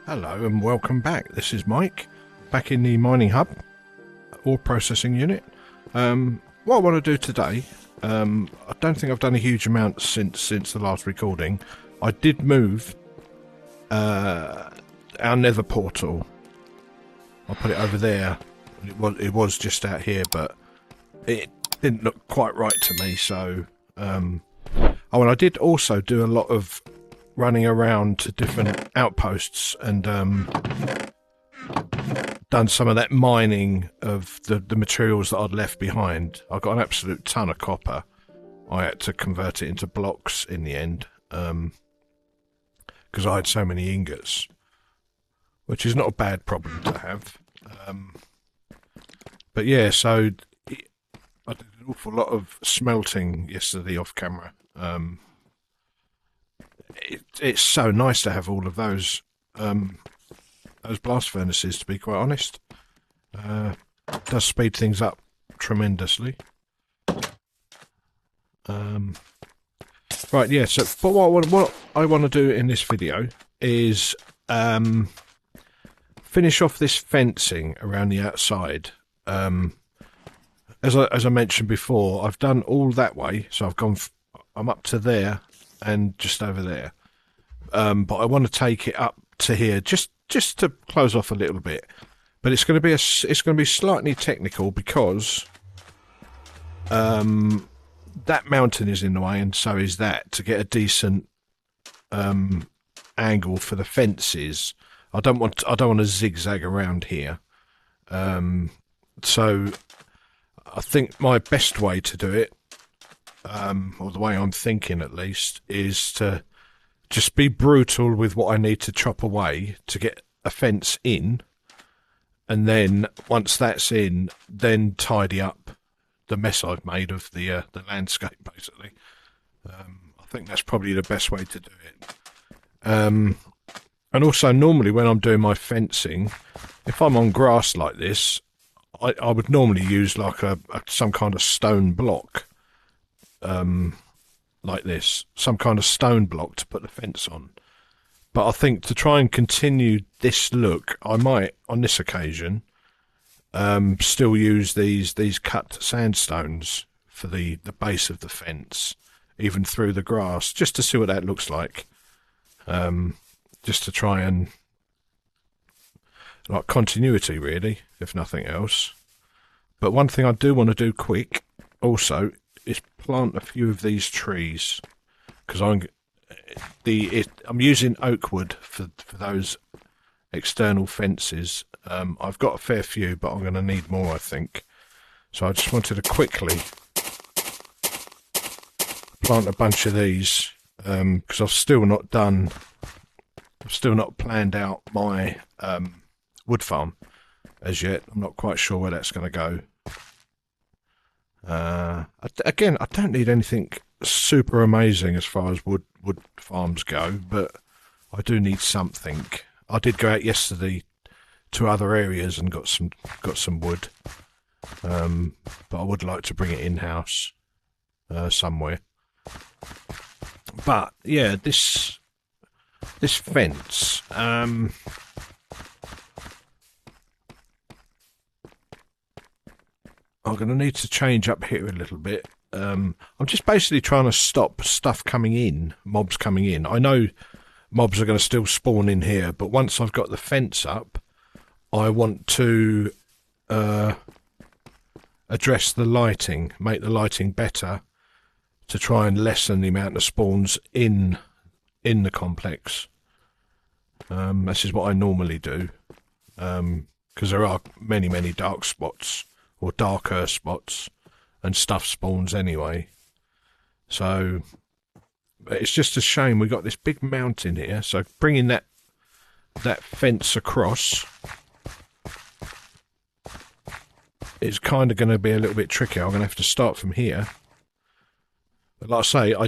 Hello and welcome back. This is Mike, back in the mining hub, ore processing unit. What I want to do today, I don't think I've done a huge amount since the last recording. I did move our Nether portal. I put it over there. It was just out here, but it didn't look quite right to me. So, and I did also do a lot of running around to different outposts and done some of that mining of the materials that I'd left behind. I got an absolute ton of copper. I had to convert it into blocks in the end because I had so many ingots, which is not a bad problem to have. But yeah, so I did an awful lot of smelting yesterday off camera. It's so nice to have all of those blast furnaces, to be quite honest. It does speed things up tremendously. Right, yeah, so but what I want to do in this video is finish off this fencing around the outside. As I mentioned before, I've done all that way, so I'm up to there and just over there. But I want to take it up to here just to close off a little bit. But it's going to be slightly technical because that mountain is in the way, and so is that. To get a decent angle for the fences, I don't want to zigzag around here. So I think my best way to do it, or the way I'm thinking at least, is to just be brutal with what I need to chop away to get a fence in, and then once that's in, then tidy up the mess I've made of the landscape, basically. I think that's probably the best way to do it. And also, normally when I'm doing my fencing, if I'm on grass like this, I would normally use like some kind of stone block, like this, some kind of stone block to put the fence on. But I think to try and continue this look, I might, on this occasion, still use these cut sandstones for the base of the fence, even through the grass, just to see what that looks like. Just to try and, like, continuity, really, if nothing else. But one thing I do want to do quick, also, is plant a few of these trees, because I'm using oak wood for those external fences. I've got a fair few, but I'm going to need more, I think. So I just wanted to quickly plant a bunch of these, because I've still not planned out my wood farm as yet. I'm not quite sure where that's going to go. Again, I don't need anything super amazing as far as wood farms go, but I do need something. I did go out yesterday to other areas and got some wood, but I would like to bring it in-house somewhere. But yeah, this fence, I'm going to need to change up here a little bit. I'm just basically trying to stop stuff coming in, mobs coming in. I know mobs are going to still spawn in here, but once I've got the fence up, I want to address the lighting, make the lighting better, to try and lessen the amount of spawns in the complex. This is what I normally do, because there are many dark spots, or darker spots, and stuff spawns anyway. So it's just a shame we got this big mountain here, so bringing that fence across is kind of going to be a little bit tricky. I'm going to have to start from here. But like I say, I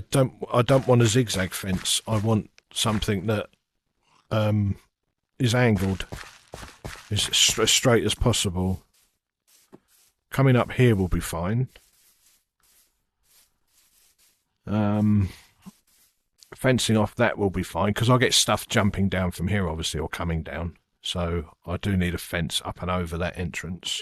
don't want a zigzag fence. I want something that is angled, is as straight as possible. Coming up here will be fine. fencing off that will be fine, because I'll get stuff jumping down from here, obviously, or coming down. So I do need a fence up and over that entrance.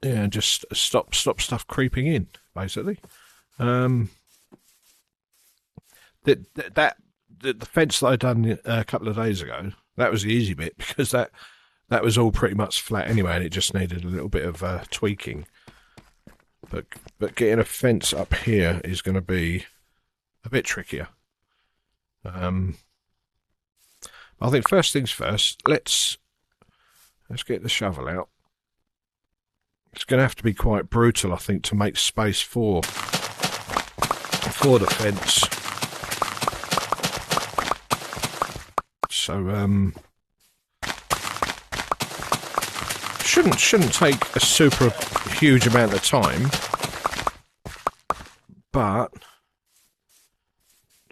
Yeah, just stop stuff creeping in, basically. The fence that I done a couple of days ago, that was the easy bit, because that was all pretty much flat anyway, and it just needed a little bit of tweaking. But getting a fence up here is going to be a bit trickier. I think first things first, let's get the shovel out. It's going to have to be quite brutal, I think, to make space for the fence. So shouldn't take a super huge amount of time, but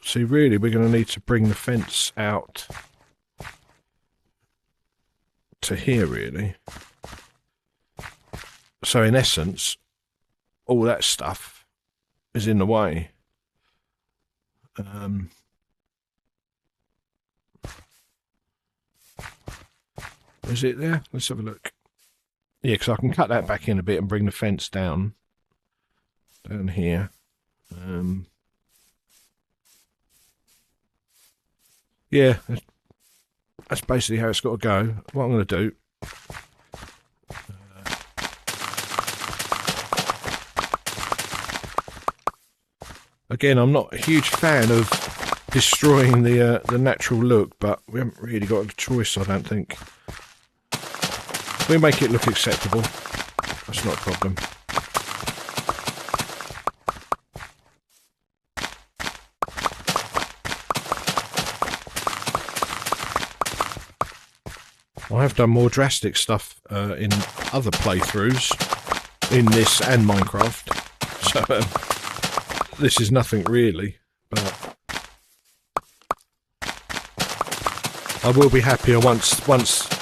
see, really, we're going to need to bring the fence out to here, really. So in essence, all that stuff is in the way. Is it there? Let's have a look. Yeah, because I can cut that back in a bit and bring the fence down here. Yeah, that's basically how it's got to go. What I'm going to do... Again, I'm not a huge fan of destroying the natural look, but we haven't really got a choice, I don't think. We make it look acceptable. That's not a problem. I have done more drastic stuff in other playthroughs, in this and Minecraft, so this is nothing really, but I will be happier once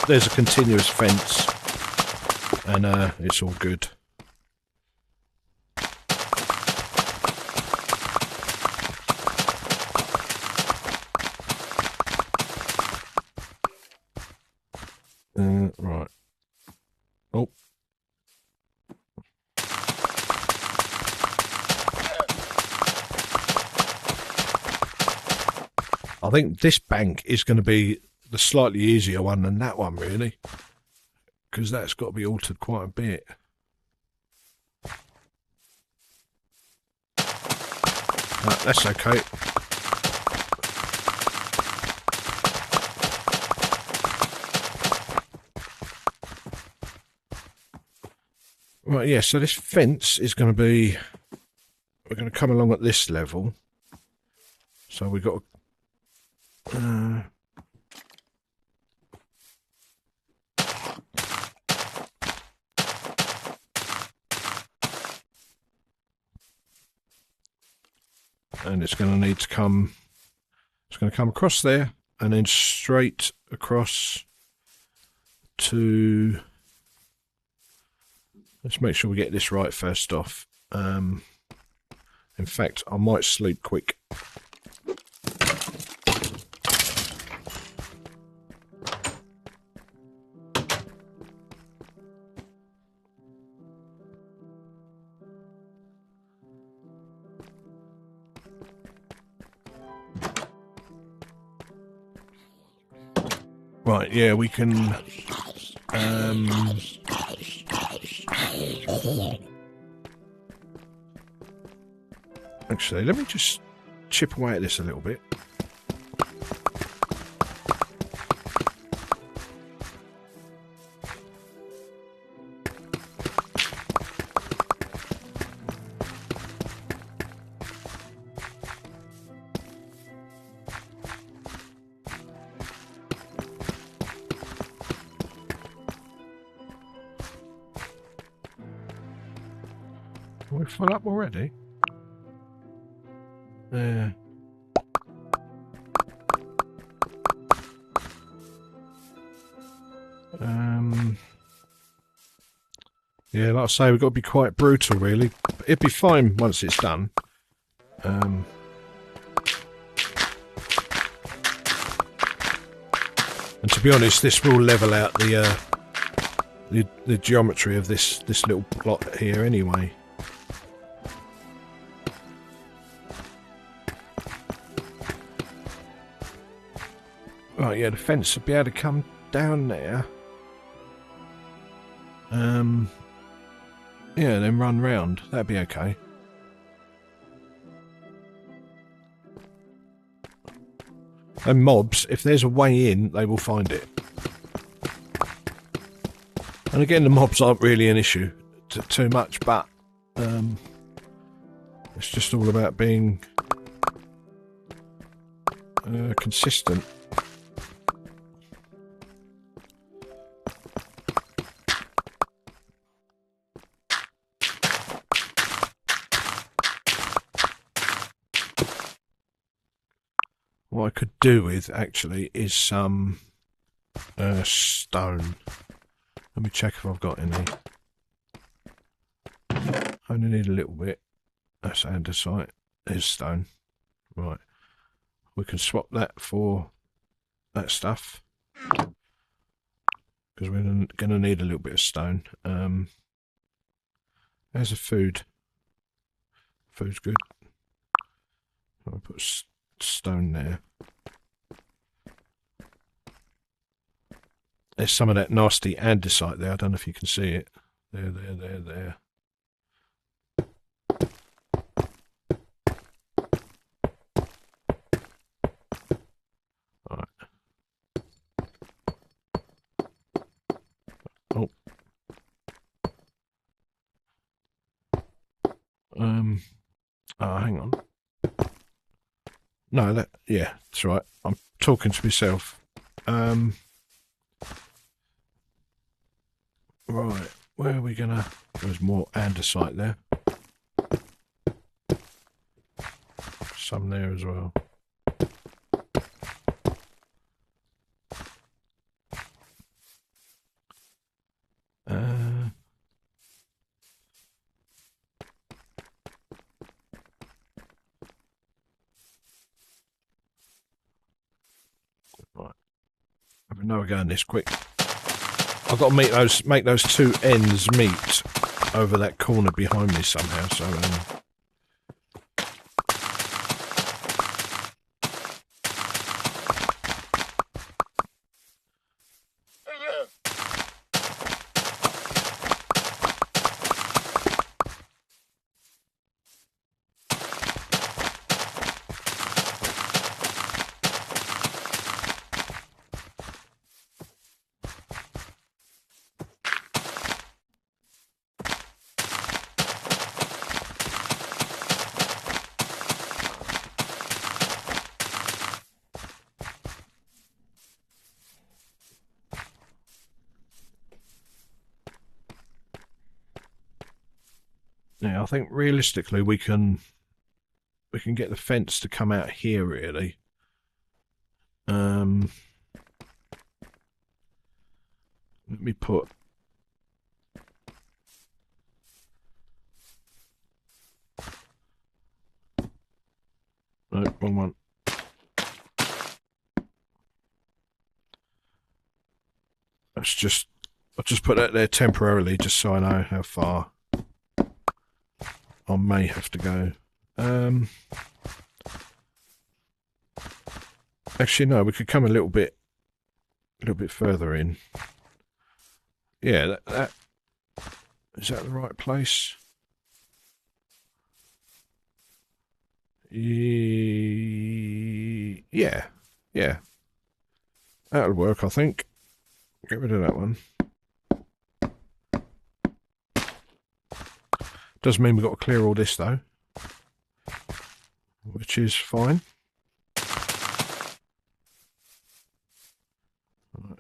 there's a continuous fence and it's all good. Right. Oh. I think this bank is going to be the slightly easier one than that one, really, because that's got to be altered quite a bit. That's okay. Right, yeah, so this fence is going to be... We're going to come along at this level. So we've got to... and it's going to need to come... It's going to come across there and then straight across to... Let's make sure we get this right first off. In fact, I might sleep quick. Right, yeah, we can... Actually, let me just chip away at this a little bit. Are we full up already? Yeah. Yeah, like I say, we've got to be quite brutal, really. It'd be fine once it's done. And to be honest, this will level out the geometry of this little plot here anyway. Right, yeah, the fence would be able to come down there. Yeah, then run round. That'd be okay. And mobs, if there's a way in, they will find it. And again, the mobs aren't really an issue too much, but it's just all about being consistent. What I could do with, actually, is some stone. Let me check if I've got any. I only need a little bit. That's andesite. There's stone. Right. We can swap that for that stuff. Because we're going to need a little bit of stone. There's a food. Food's good. I'll put stone there. There's some of that nasty andesite there. I don't know if you can see it. There. Right. Oh. Oh, hang on. No, yeah, that's right. I'm talking to myself. Right, where are we gonna... There's more andesite there. Some there as well. Right. I know we're going this quick. I've got to make those two ends meet over that corner behind me somehow. So yeah, I think realistically we can get the fence to come out here really. Let me put... No, wrong one. I'll just put that there temporarily just so I know how far I may have to go. Actually, no, we could come a little bit further in. Yeah, that is that the right place? Yeah. That'll work, I think. Get rid of that one. Does mean we've got to clear all this though, which is fine. Right.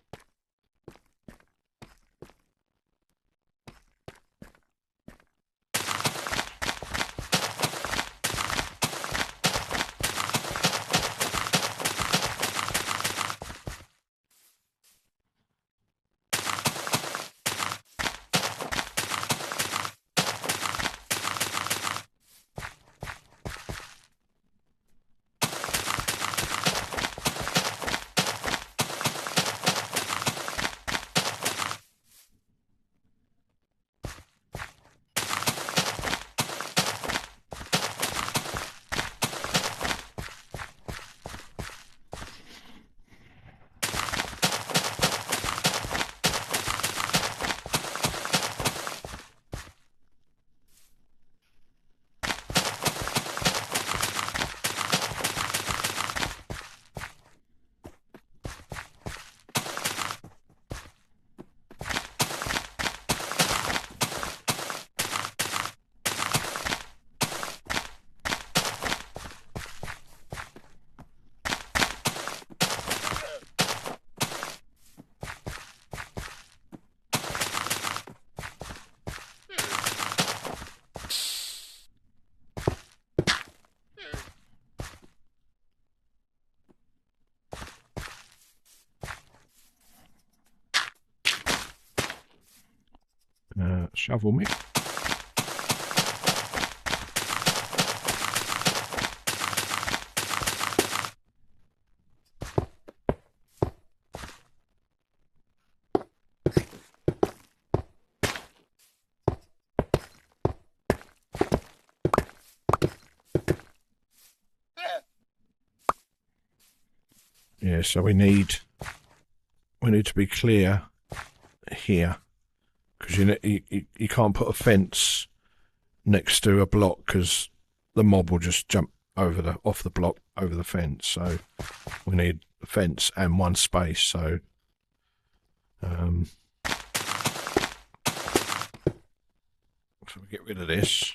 Shovel me. Yeah, so we need to be clear here, because you can't put a fence next to a block because the mob will just jump off the block over the fence. So we need a fence and one space. So so we get rid of this.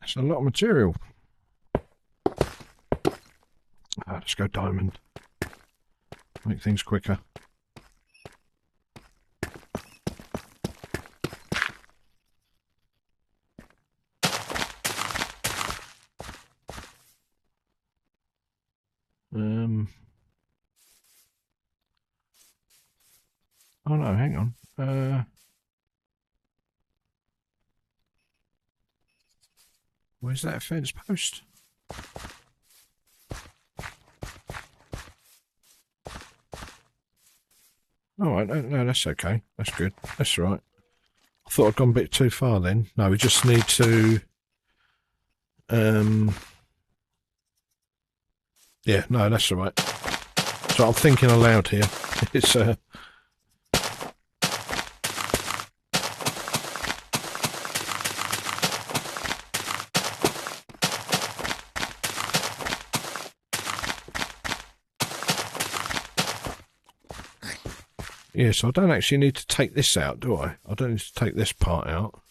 That's a lot of material. Let's go diamond. Make things quicker. Oh no, hang on. Where's that fence post? Alright, no, that's okay. That's good. That's right. I thought I'd gone a bit too far then. No, we just need to... Yeah, no, that's alright. So I'm thinking aloud here. It's... Yeah, so I don't actually need to take this out, do I? I don't need to take this part out.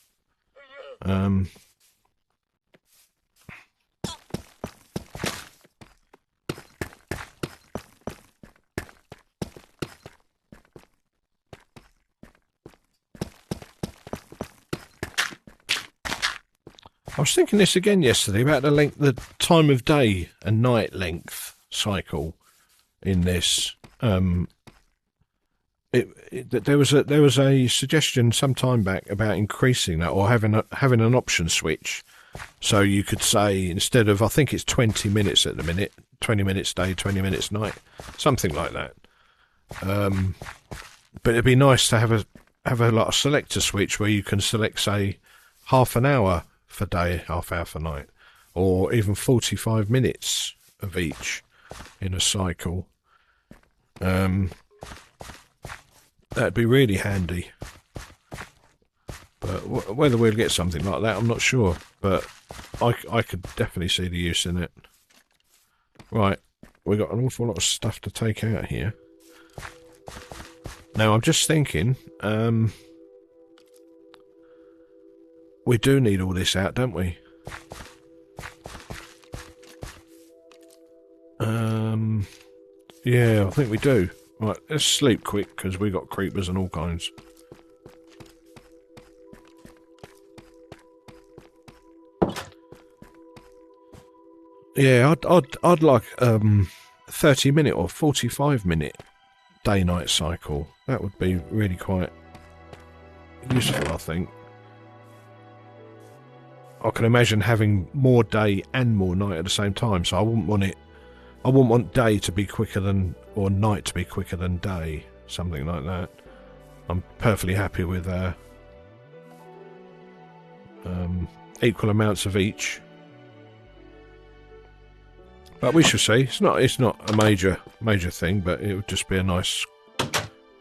I was thinking this again yesterday about the time of day and night length cycle in this. There was a suggestion some time back about increasing that, or having an option switch, so you could say, instead of, I think it's 20 minutes at the minute, 20 minutes day, 20 minutes night, something like that. But it'd be nice to have a like a selector switch where you can select, say, half an hour for day, half hour for night, or even 45 minutes of each in a cycle. That'd be really handy. But whether we'll get something like that, I'm not sure. But I could definitely see the use in it. Right, we've got an awful lot of stuff to take out here. Now, I'm just thinking, we do need all this out, don't we? Yeah, I think we do. Right, let's sleep quick, because we got creepers and all kinds. Yeah, I'd like 30-minute or 45-minute day-night cycle. That would be really quite useful, I think. I can imagine having more day and more night at the same time, so I wouldn't want day to be quicker than, or night to be quicker than day, something like that. I'm perfectly happy with equal amounts of each. But we shall see. It's not a major thing, but it would just be a nice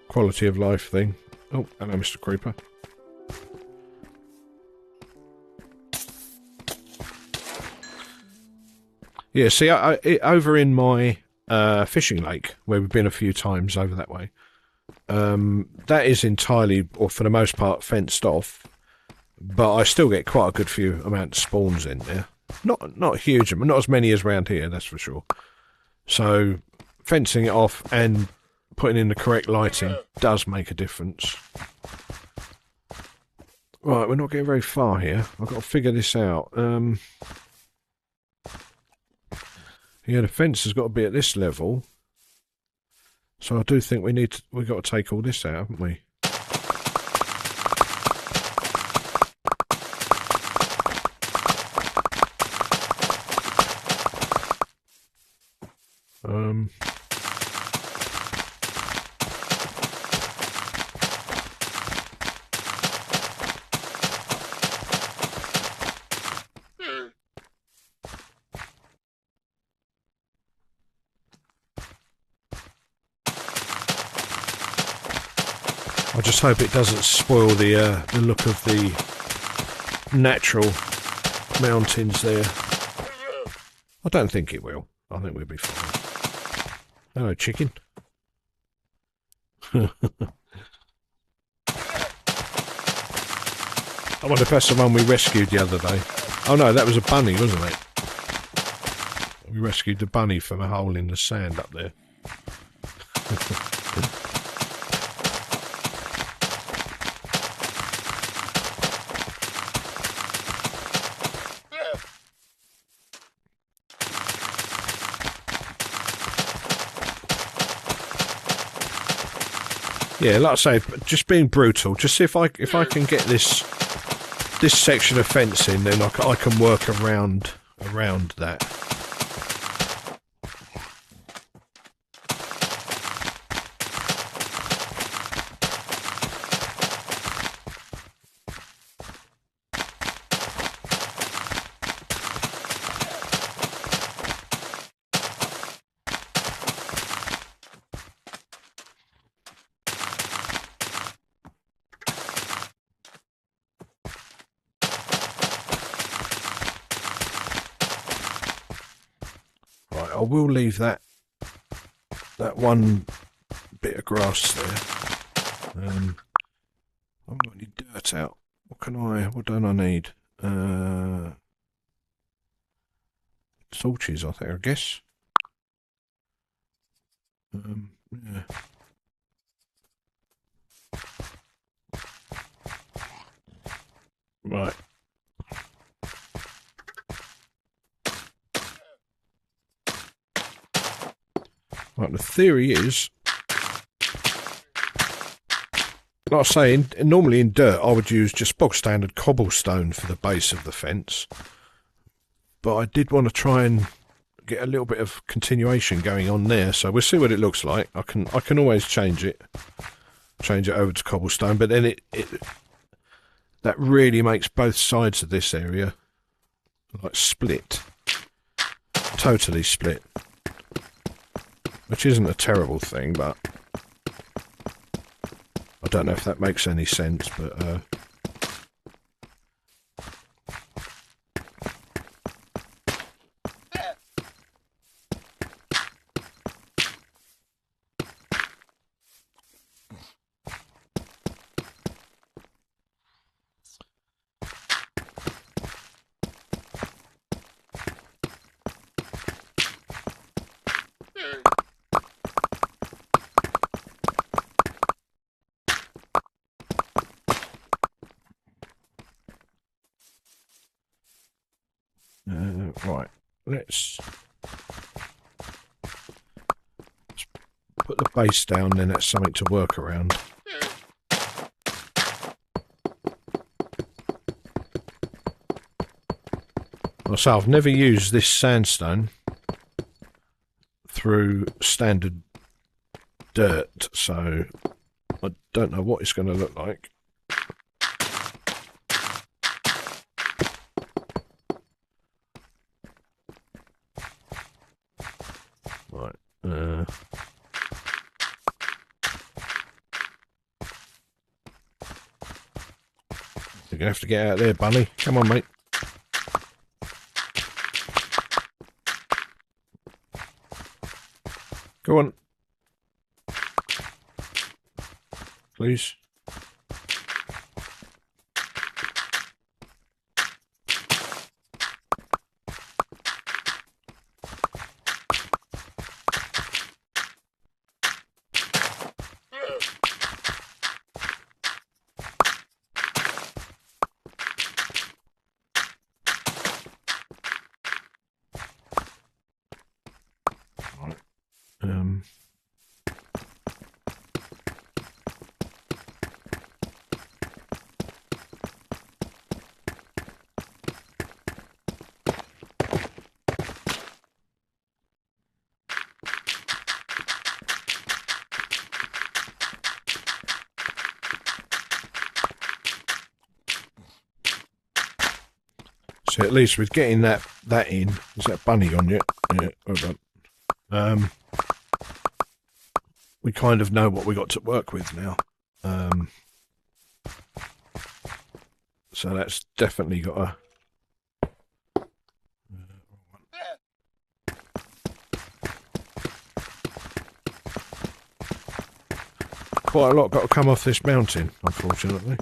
quality of life thing. Oh, hello, Mr. Creeper. Yeah, see, over in my fishing lake, where we've been a few times over that way, that is entirely, or for the most part, fenced off. But I still get quite a good few amount of spawns in there. Not huge, not as many as round here, that's for sure. So fencing it off and putting in the correct lighting does make a difference. Right, we're not getting very far here. I've got to figure this out. Yeah, the fence has got to be at this level. So I do think we've got to take all this out, haven't we? I just hope it doesn't spoil the look of the natural mountains there. I don't think it will. I think we'll be fine. Hello, chicken. I wonder if that's the one we rescued the other day. Oh no, that was a bunny, wasn't it? We rescued the bunny from a hole in the sand up there. Yeah, like I say, just being brutal. Just see if I can get this section of fence in, then I can work around that. I will leave that one bit of grass there. I haven't got any dirt out. What don't I need? Torches, I think, I guess. Yeah. Right. Right, the theory is, like I was saying, normally in dirt I would use just bog standard cobblestone for the base of the fence. But I did want to try and get a little bit of continuation going on there, so we'll see what it looks like. I can always change it over to cobblestone, but then that really makes both sides of this area like split, totally split. Which isn't a terrible thing, but I don't know if that makes any sense, but right, let's put the base down, then that's something to work around. So I've never used this sandstone through standard dirt, so I don't know what it's going to look like. You're gonna have to get out of there, bunny. Come on, mate. Go on. Please. So at least with getting that in, is that bunny on yet? Yeah, well done. We kind of know what we got to work with now. So that's definitely got a... Quite a lot got to come off this mountain, unfortunately.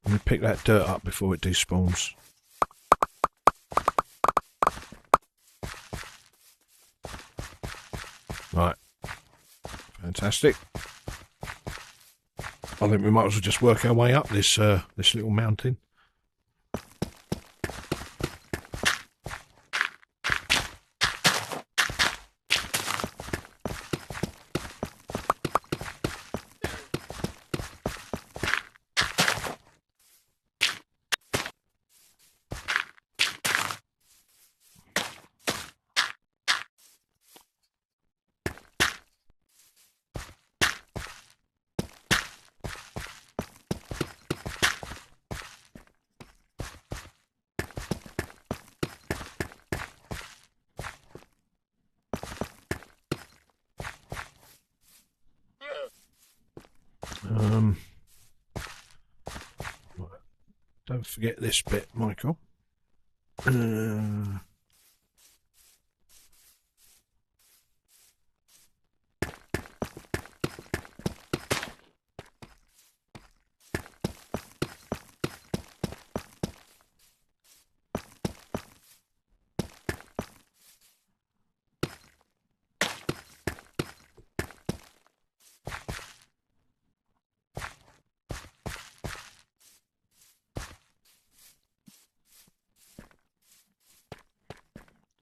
Let me pick that dirt up before it despawns. Right. Fantastic. I think we might as well just work our way up this this little mountain. Don't forget this bit, Michael.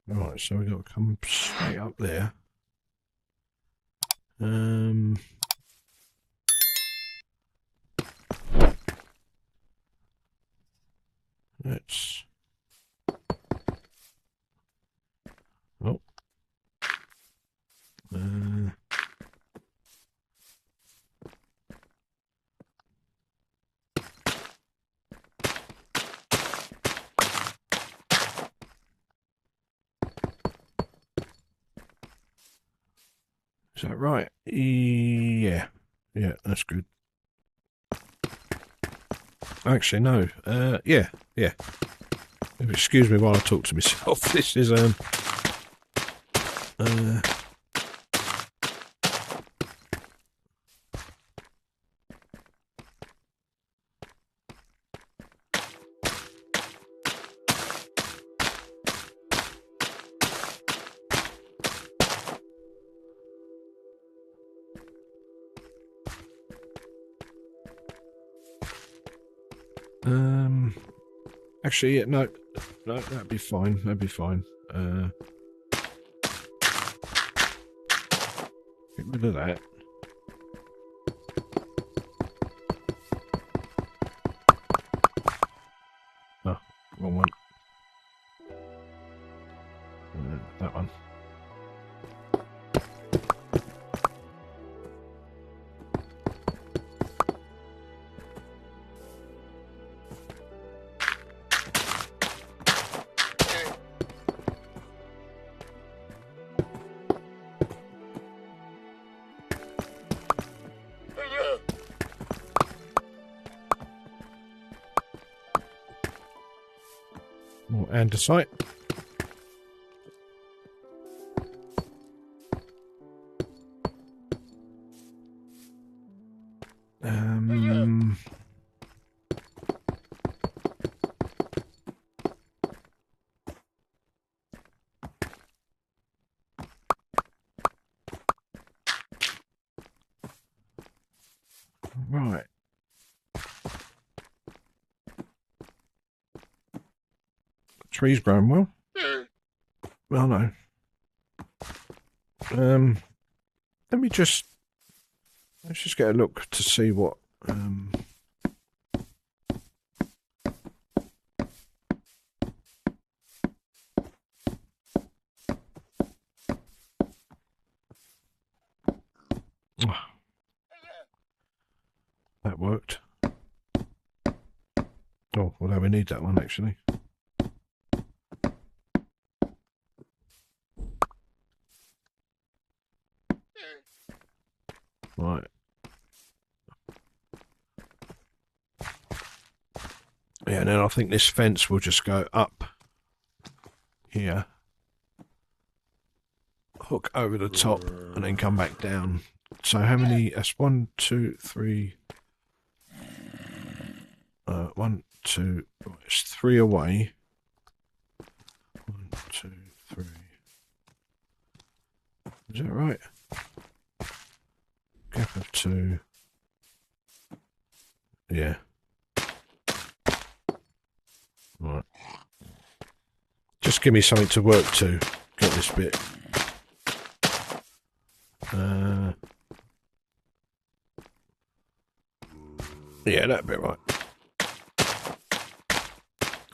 Right, so we've got to come straight up there. Let's... Oh. Is that right? Yeah. Yeah, that's good. Actually, no. Yeah. Excuse me while I talk to myself. This is, actually, yeah, no, that'd be fine. That'd be fine. Get rid of that. Oh, wrong one. That one. More andesite. Right. Trees growing well. Well, no. Let's just get a look to see what that worked. Oh, well, we need that one actually. Right. Yeah, and then I think this fence will just go up here, hook over the top, and then come back down. So how many? That's 1, 2, 3. 1, 2. It's 3 away. 1, 2, 3. Is that right? Gap of 2. Yeah. Right. Just give me something to work to get this bit. Yeah, that'd be right.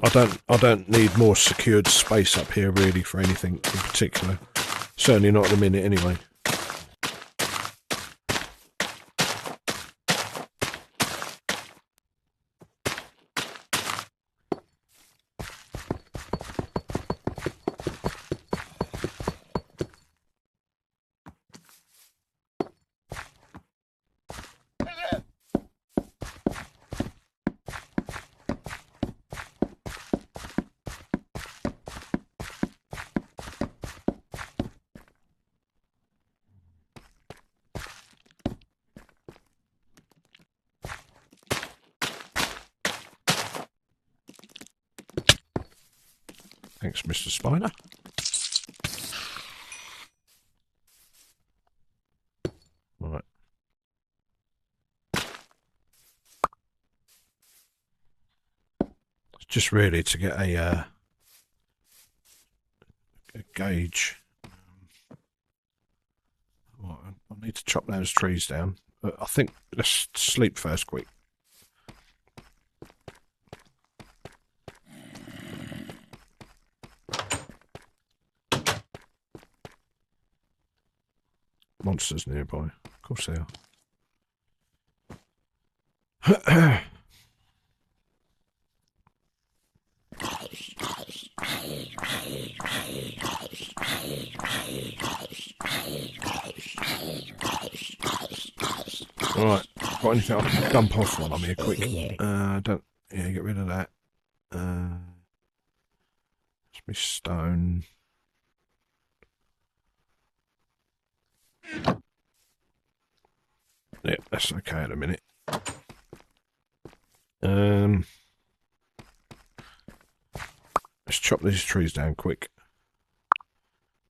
I don't need more secured space up here really for anything in particular. Certainly not at the minute anyway. Thanks, Mr. Spider. Right. It's just really to get a gauge. Right, I need to chop those trees down. I think let's sleep first, quick. Monsters nearby. Of course they are. Alright, got anything I can dump off while I'm here quick? Don't, yeah, get rid of that. It's me stone. Yeah, that's okay at a minute. Let's chop these trees down quick.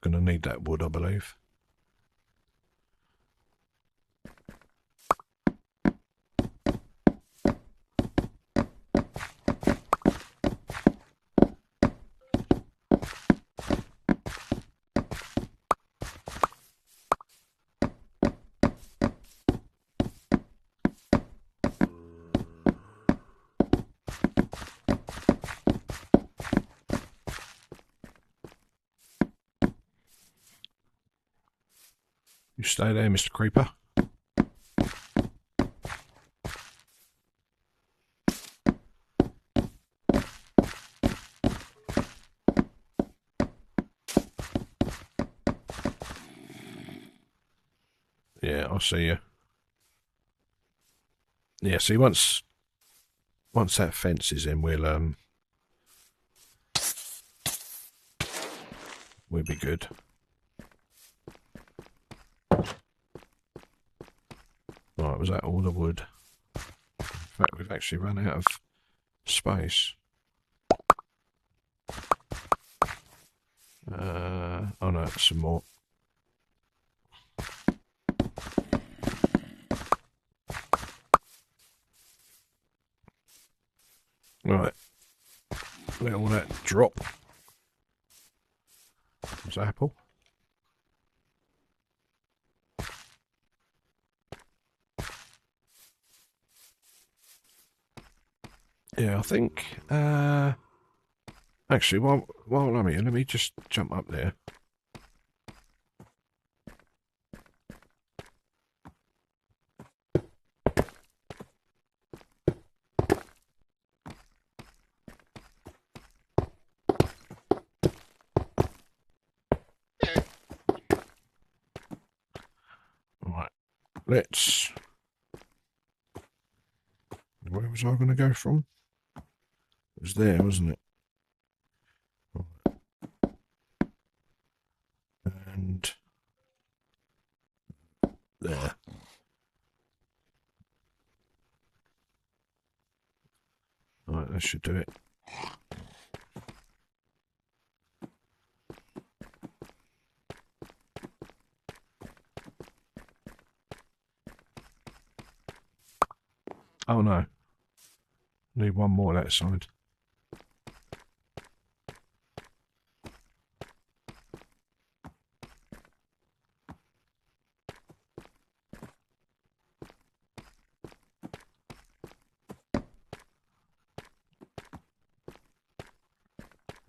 Gonna need that wood, I believe. You stay there, Mr. Creeper. Yeah, I'll see you. Yeah, see, once that fence is in, we'll we'll be good. Right, was that all the wood? In fact, we've actually run out of space. Oh no, some more. Right, let all that drop. There's apple. Yeah, I think, actually, while I'm here, let me just jump up there. Right, let's... Where was I going to go from? It was there, wasn't it? Right. And... there. Right, that should do it. Oh no. Need one more that side.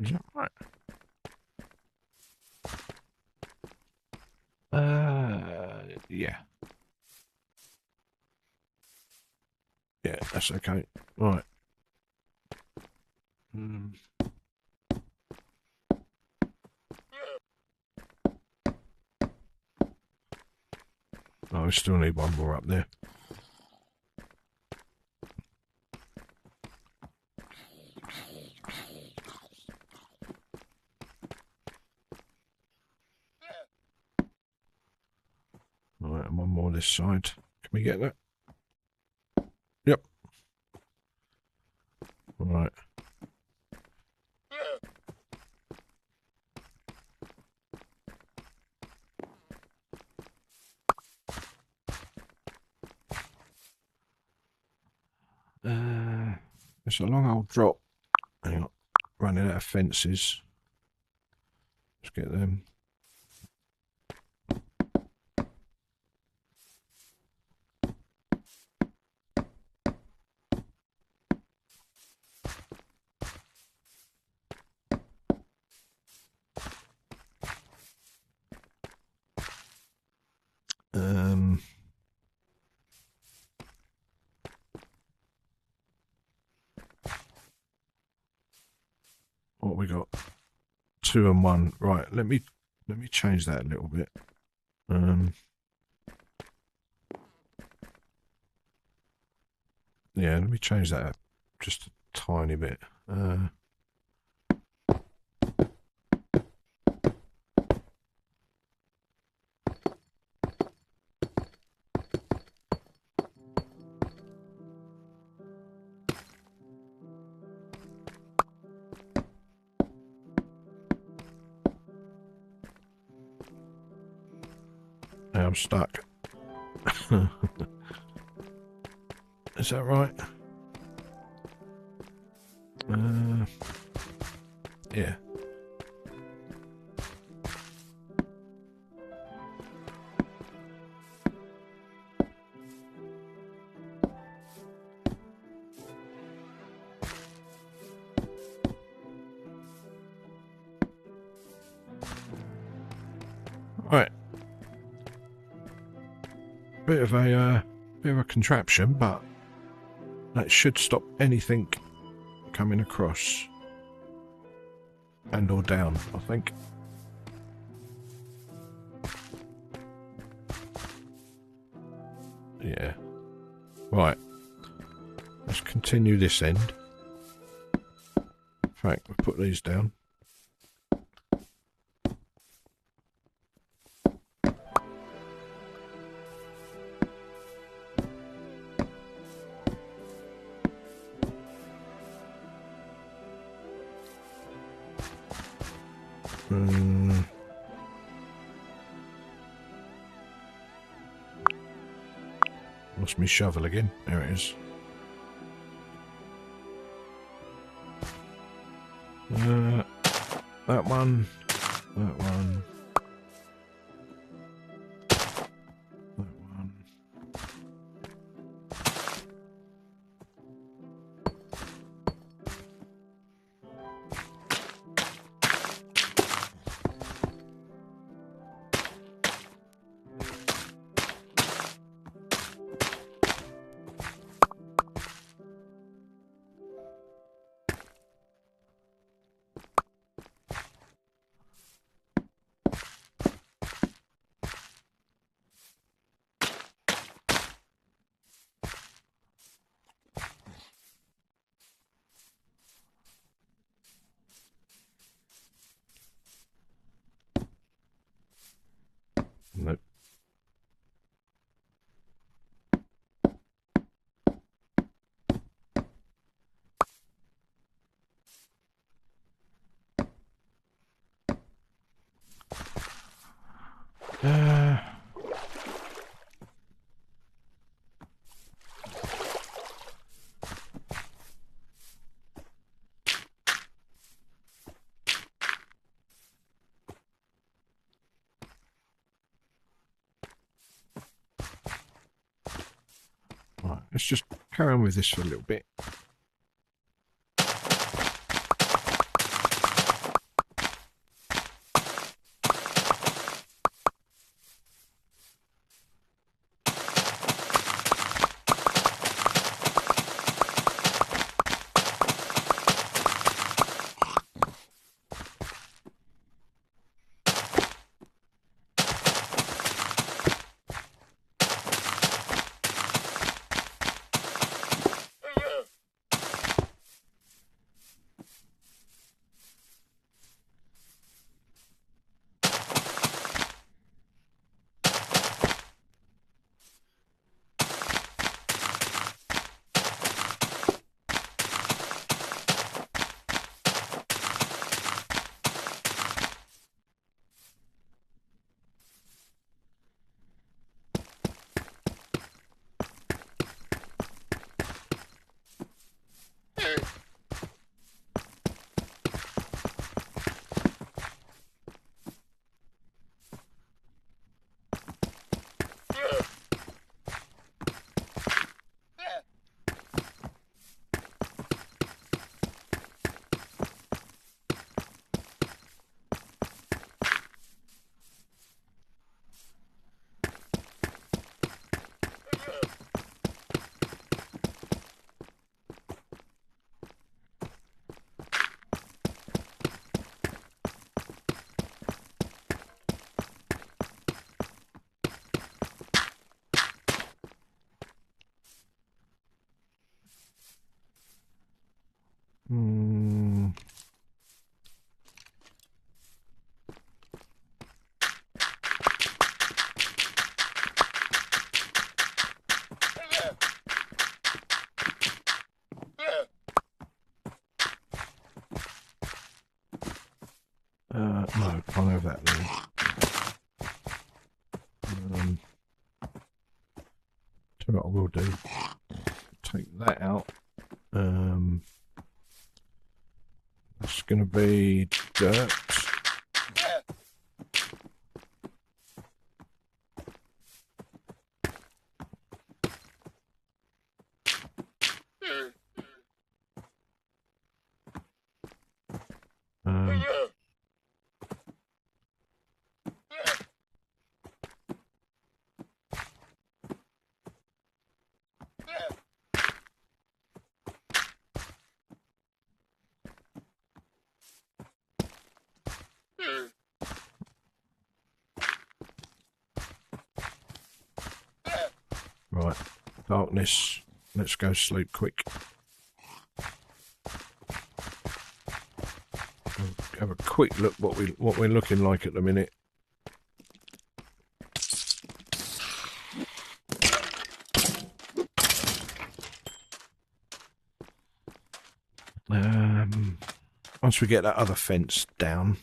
Is that right? Yeah. Yeah, that's okay. Right. Oh, we still need one more up there. Right, and one more this side. Can we get that? Yep. Right. It's a long old drop. Hang on. Running out of fences. Let's get them. What we got? 2 and 1. Right, let me change that a little bit. Yeah, let me change that just a tiny bit. I'm stuck. Is that right? Yeah. Right. Bit of a contraption, but that should stop anything coming across and or down, I think. Yeah. Right. Let's continue this end. In fact, we'll put these down. Lost me shovel again. There it is. That one. That one. That one. Nope. Right, let's just carry on with this for a little bit. No, can't have that then. Tell you what I will do. Take that out. That's going to be dirt. Right, darkness. Let's go sleep quick. Have a quick look what we're looking like at the minute. Once we get that other fence down,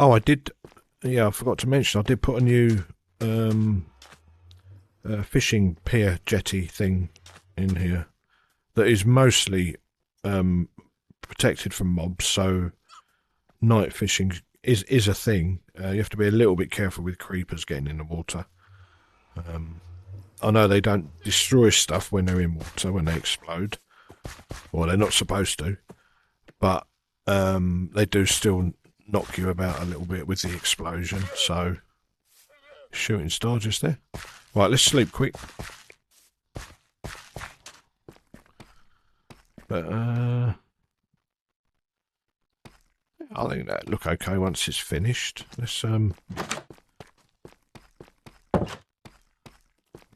Oh, I did. Yeah, I forgot to mention. I did put a new fishing pier jetty thing in here that is mostly protected from mobs. So night fishing is a thing. You have to be a little bit careful with creepers getting in the water. I know they don't destroy stuff when they're in water, when they explode. Well, they're not supposed to. But they do still knock you about a little bit with the explosion. So, shooting star just there. Right, let's sleep quick. But, I think that'll look okay once it's finished. Let's,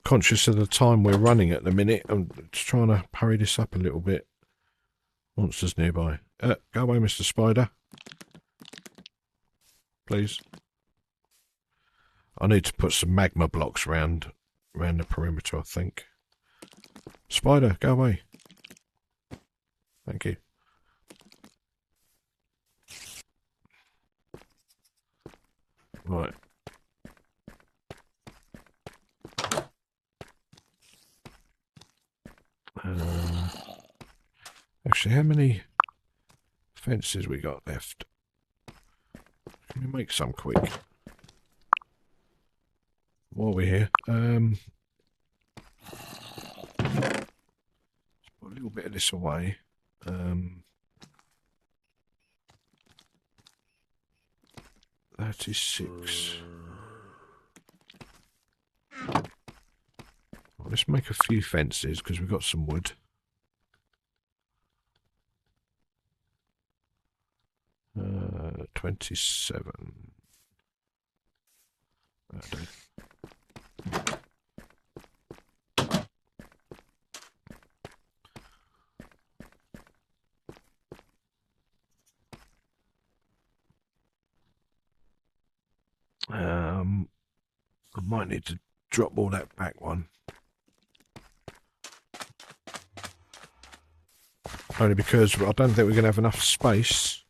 conscious of the time we're running at the minute. I'm just trying to hurry this up a little bit. Monsters nearby. Go away, Mr. Spider. Please. I need to put some magma blocks around the perimeter, I think. Spider, go away. Thank you. Right. Actually, how many fences we got left? Can we make some quick? While we're here, let's put a little bit of this away. 36. Well, let's make a few fences because we've got some wood. Uh, 27. I might need to drop all that back one. Only because I don't think we're going to have enough space.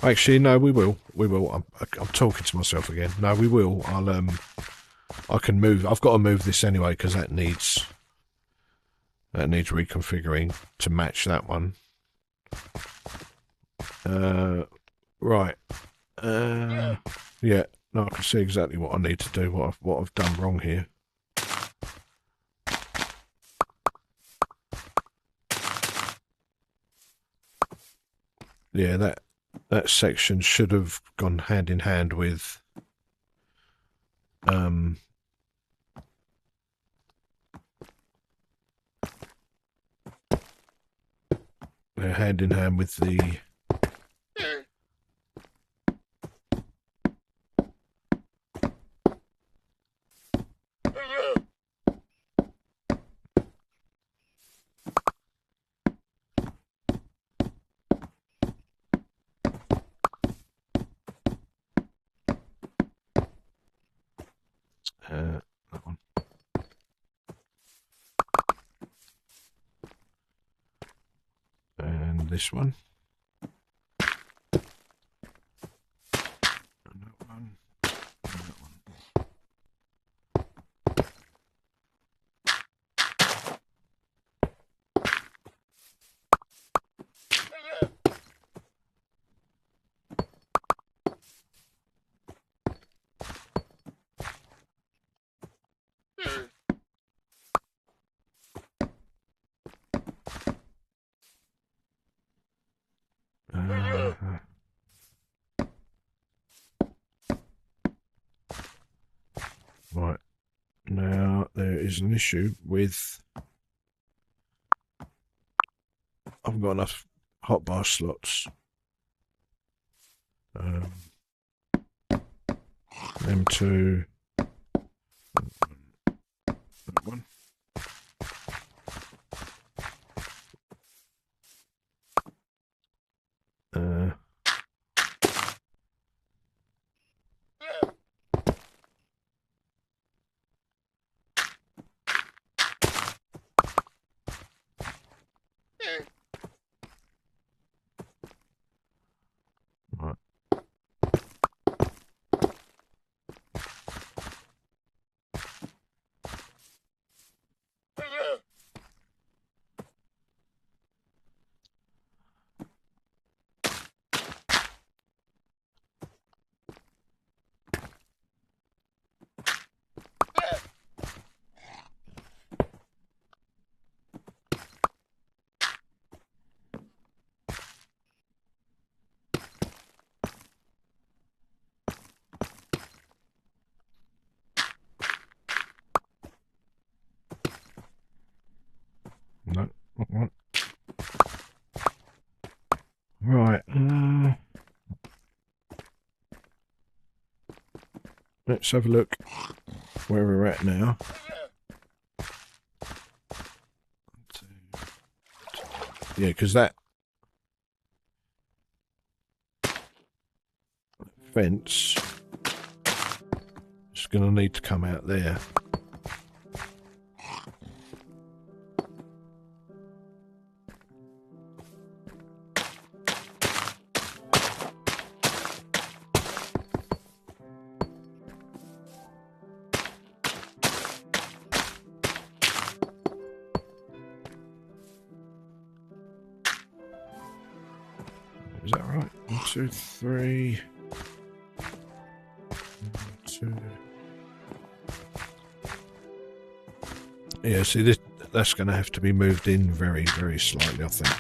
Actually, no, we will. We will. I'm talking to myself again. No, we will. I can move. I've got to move this anyway because that needs reconfiguring to match that one. Right. Yeah. No, I can see exactly what I need to do. What I've done wrong here. Yeah, that section should have gone hand in hand with hand in hand with the that one. And this one. And that one. And that one. Right. Now, there is an issue with... I haven't got enough hotbar slots. Them two. That one. Right. Right. Let's have a look where we're at now. Yeah, because that fence is going to need to come out there. Is that right? 1, 2, 3. 1, 2. Yeah, see, that's going to have to be moved in very, very slightly, I think.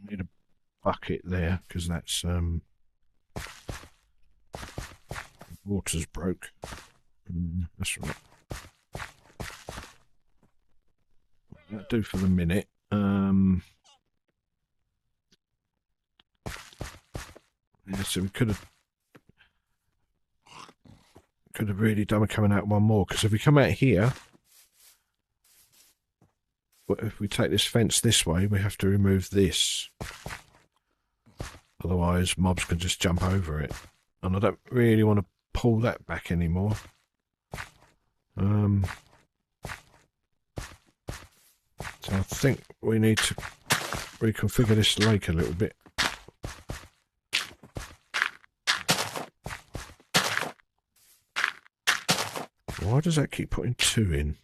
Need a bucket there because that's water's broke. That's right. That'll do for the minute. Yeah, so we could have really done with coming out one more, because if we come out here, if we take this fence this way, we have to remove this. Otherwise, mobs can just jump over it. And I don't really want to pull that back anymore. So I think we need to reconfigure this lake a little bit. Why does that keep putting 2 in?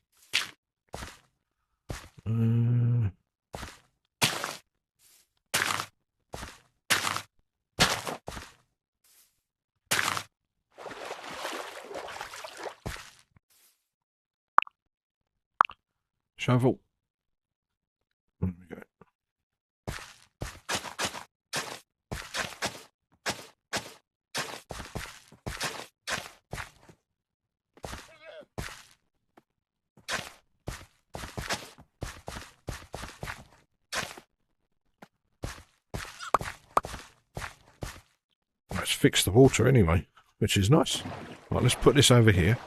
Shovel. There we go. Let's fix the water anyway, which is nice. Right, let's put this over here.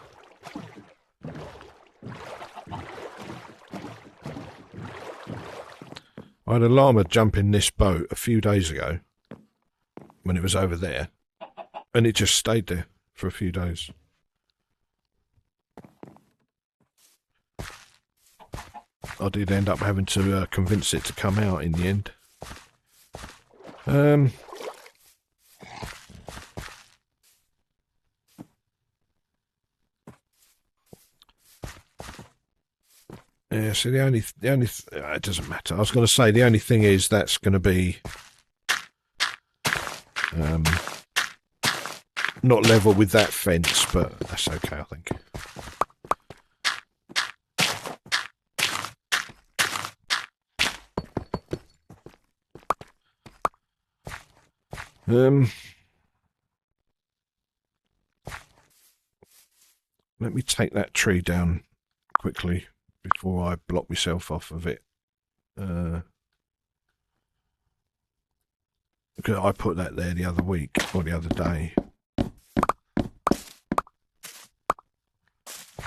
I had a llama jump in this boat a few days ago when it was over there, and it just stayed there for a few days. I did end up having to convince it to come out in the end. Yeah, so it doesn't matter. I was going to say the only thing is that's going to be not level with that fence, but that's okay, I think. Let me take that tree down quickly before I block myself off of it. Because I put that there the other week or the other day.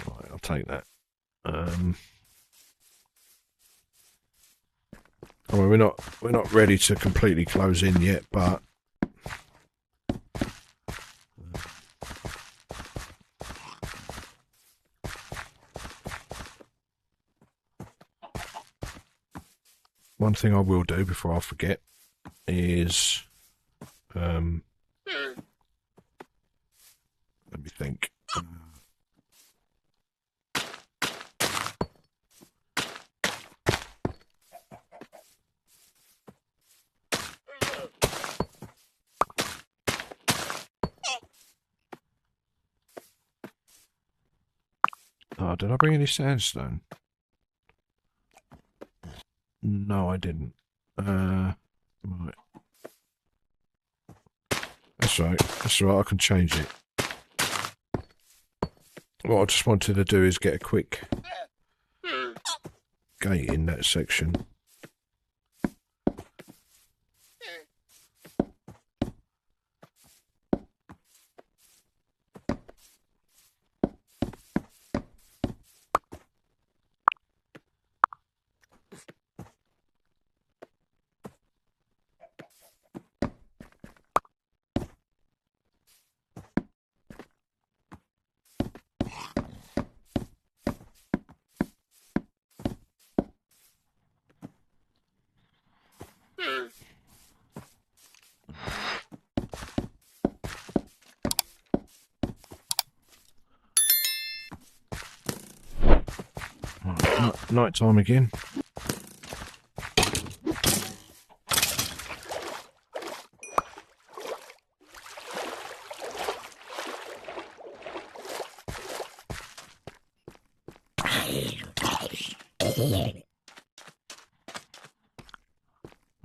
Right, I'll take that. I mean, we're not ready to completely close in yet, but one thing I will do before I forget is let me think. Oh, did I bring any sandstone? No, I didn't. Right. That's right. That's right. I can change it. What I just wanted to do is get a quick gate in that section. Night time again.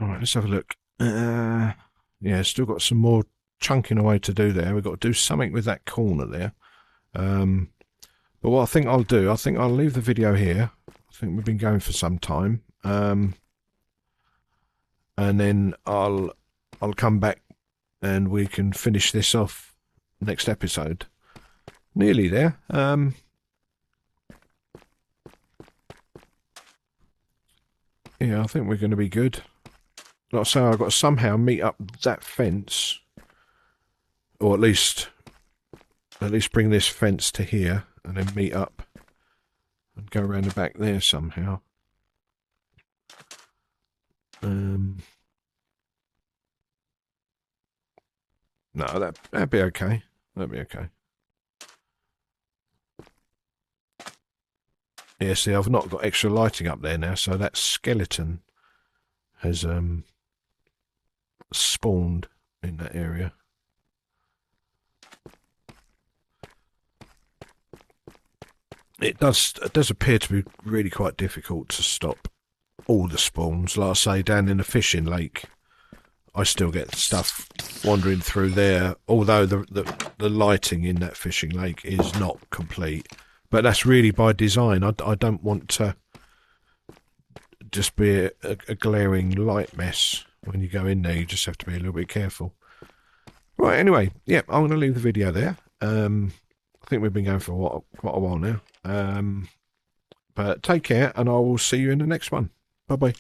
Alright, let's have a look. Yeah, still got some more chunking away to do there. We've got to do something with that corner there. But what I think I'll do, I think I'll leave the video here. I think we've been going for some time. And then I'll come back and we can finish this off next episode. Nearly there. Yeah, I think we're going to be good. Like I say, I've got to somehow meet up that fence, or at least bring this fence to here, and then meet up and go around the back there somehow. No, that'd be okay. That'd be okay. Yeah, see, I've not got extra lighting up there now, so that skeleton has spawned in that area. It does appear to be really quite difficult to stop all the spawns. Like I say, down in the fishing lake, I still get stuff wandering through there, although the lighting in that fishing lake is not complete. But that's really by design. I don't want to just be a glaring light mess when you go in there. You just have to be a little bit careful. Right, anyway, yeah, I'm going to leave the video there. I think we've been going for quite a while now. But take care, and I will see you in the next one. Bye-bye.